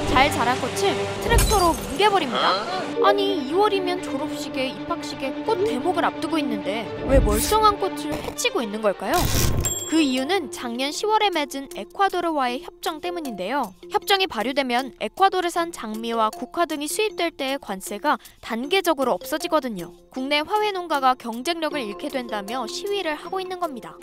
잘 자란 꽃을 트랙터로 뭉개버립니다. 아니 2월이면 졸업식에 입학식에 꽃 대목을 앞두고 있는데 왜 멀쩡한 꽃을 해치고 있는 걸까요? 그 이유는 작년 10월에 맺은 에콰도르와의 협정 때문인데요. 협정이 발효되면 에콰도르산 장미와 국화 등이 수입될 때의 관세가 단계적으로 없어지거든요. 국내 화훼 농가가 경쟁력을 잃게 된다며 시위를 하고 있는 겁니다.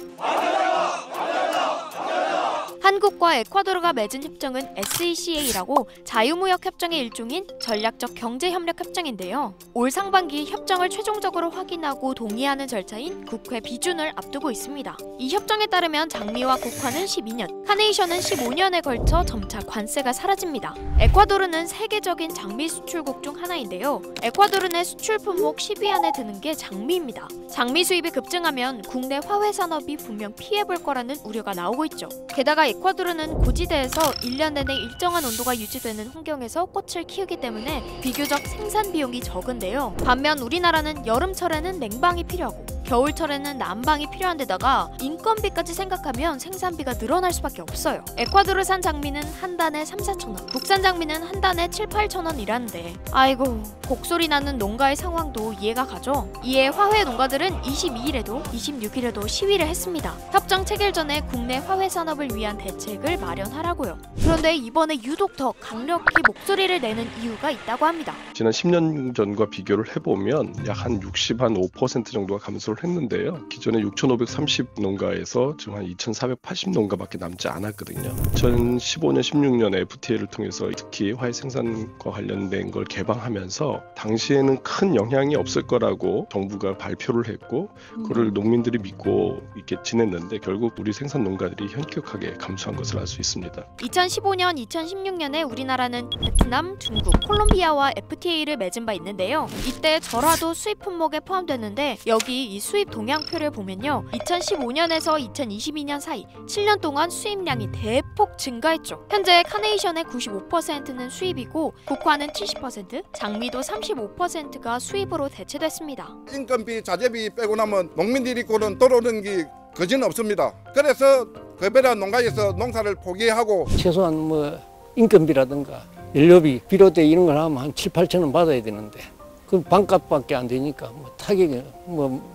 한국과 에콰도르가 맺은 협정은 SECA라고 자유무역 협정의 일종인 전략적 경제협력 협정인데요. 올 상반기 협정을 최종적으로 확인하고 동의하는 절차인 국회 비준을 앞두고 있습니다. 이 협정에 따르면 장미와 국화는 12년, 카네이션은 15년에 걸쳐 점차 관세가 사라집니다. 에콰도르는 세계적인 장미 수출국 중 하나인데요. 에콰도르 내 수출 품목 10위 안에 드는 게 장미입니다. 장미 수입이 급증하면 국내 화훼 산업이 분명 피해볼 거라는 우려가 나오고 있죠. 게다가 에콰도르는 고지대에서 1년 내내 일정한 온도가 유지되는 환경에서 꽃을 키우기 때문에 비교적 생산 비용이 적은데요. 반면 우리나라는 여름철에는 냉방이 필요하고 겨울철에는 난방이 필요한 데다가 인건비까지 생각하면 생산비가 늘어날 수밖에 없어요. 에콰도르산 장미는 한 단에 3~4천원, 국산 장미는 한 단에 7~8천원이라는데 아이고 곡소리 나는 농가의 상황도 이해가 가죠. 이에 화훼 농가들은 22일에도 26일에도 시위를 했습니다. 협정 체결 전에 국내 화훼 산업을 위한 대책을 마련하라고요. 그런데 이번에 유독 더 강력히 목소리를 내는 이유가 있다고 합니다. 지난 10년 전과 비교를 해보면 약 한 65% 정도가 감소를 했는데요. 기존에 6,530 농가에서 지금 한 2,480 농가밖에 남지 않았거든요. 2015년, 16년에 FTA를 통해서 특히 화훼 생산과 관련된 걸 개방하면서 당시에는 큰 영향이 없을 거라고 정부가 발표를 했고 그걸 농민들이 믿고 이렇게 지냈는데 결국 우리 생산 농가들이 현격하게 감소한 것을 알 수 있습니다. 2015년, 2016년에 우리나라는 베트남, 중국, 콜롬비아와 FTA를 맺은 바 있는데요. 이때 절화도 수입 품목에 포함됐는데 여기 이 수입 동향표를 보면요. 2015년에서 2022년 사이 7년 동안 수입량이 대폭 증가했죠. 현재 카네이션의 95%는 수입이고 국화는 70%, 장미도 35%가 수입으로 대체됐습니다. 인건비, 자재비 빼고 나면 농민들이 고는 들어오는 게 거진 없습니다. 그래서 급여한 농가에서 농사를 포기하고 최소한 인건비라든가 연료비 비료대 이런 걸 하면 한 7~8천 원 받아야 되는데 그 반값밖에 안 되니까 타격이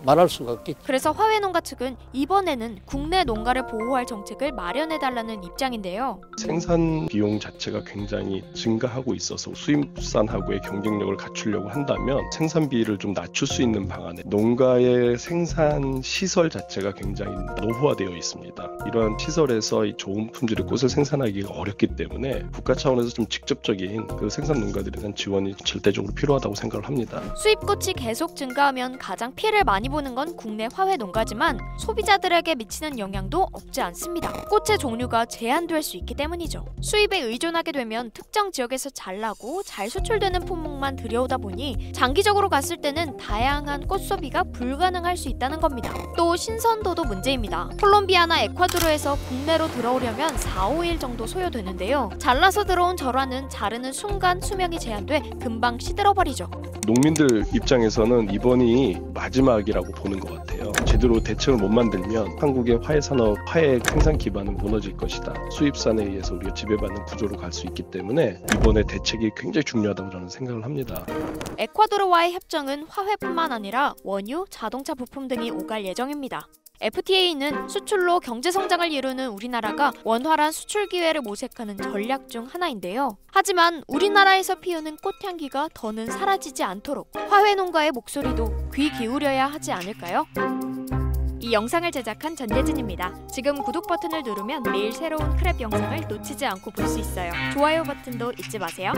말할 수가 없겠죠. 그래서 화훼 농가 측은 이번에는 국내 농가를 보호할 정책을 마련해달라는 입장인데요. 생산 비용 자체가 굉장히 증가하고 있어서 수입산하고의 경쟁력을 갖추려고 한다면 생산비를 좀 낮출 수 있는 방안에 농가의 생산 시설 자체가 굉장히 노후화되어 있습니다. 이러한 시설에서 이 좋은 품질의 꽃을 생산하기가 어렵기 때문에 국가 차원에서 좀 직접적인 그 생산 농가들에 대한 지원이 절대적으로 필요하다고 생각을 합니다. 수입꽃이 계속 증가하면 가장 피해를 많이 보는 건 국내 화훼 농가지만 소비자들에게 미치는 영향도 없지 않습니다. 꽃의 종류가 제한될 수 있기 때문이죠. 수입에 의존하게 되면 특정 지역에서 잘 나고 잘 수출되는 품목만 들여오다 보니 장기적으로 갔을 때는 다양한 꽃 소비가 불가능할 수 있다는 겁니다. 또 신선도도 문제입니다. 콜롬비아나 에콰도르에서 국내로 들어오려면 4~5일 정도 소요되는데요. 잘라서 들어온 절화는 자르는 순간 수명이 제한돼 금방 시들어버리죠. 농민들 입장에서는 이번이 마지막이라고 보는 것 같아요. 제대로 대책을 못 만들면 한국의 화훼 산업, 화훼 생산 기반은 무너질 것이다. 수입산에 의해서 우리가 지배받는 구조로 갈 수 있기 때문에 이번에 대책이 굉장히 중요하다고 저는 생각을 합니다. 에콰도르와의 협정은 화훼뿐만 아니라 원유, 자동차 부품 등이 오갈 예정입니다. FTA는 수출로 경제성장을 이루는 우리나라가 원활한 수출 기회를 모색하는 전략 중 하나인데요. 하지만 우리나라에서 피우는 꽃향기가 더는 사라지지 않도록 화훼 농가의 목소리도 귀 기울여야 하지 않을까요? 이 영상을 제작한 전예진입니다. 지금 구독 버튼을 누르면 매일 새로운 크랩 영상을 놓치지 않고 볼 수 있어요. 좋아요 버튼도 잊지 마세요.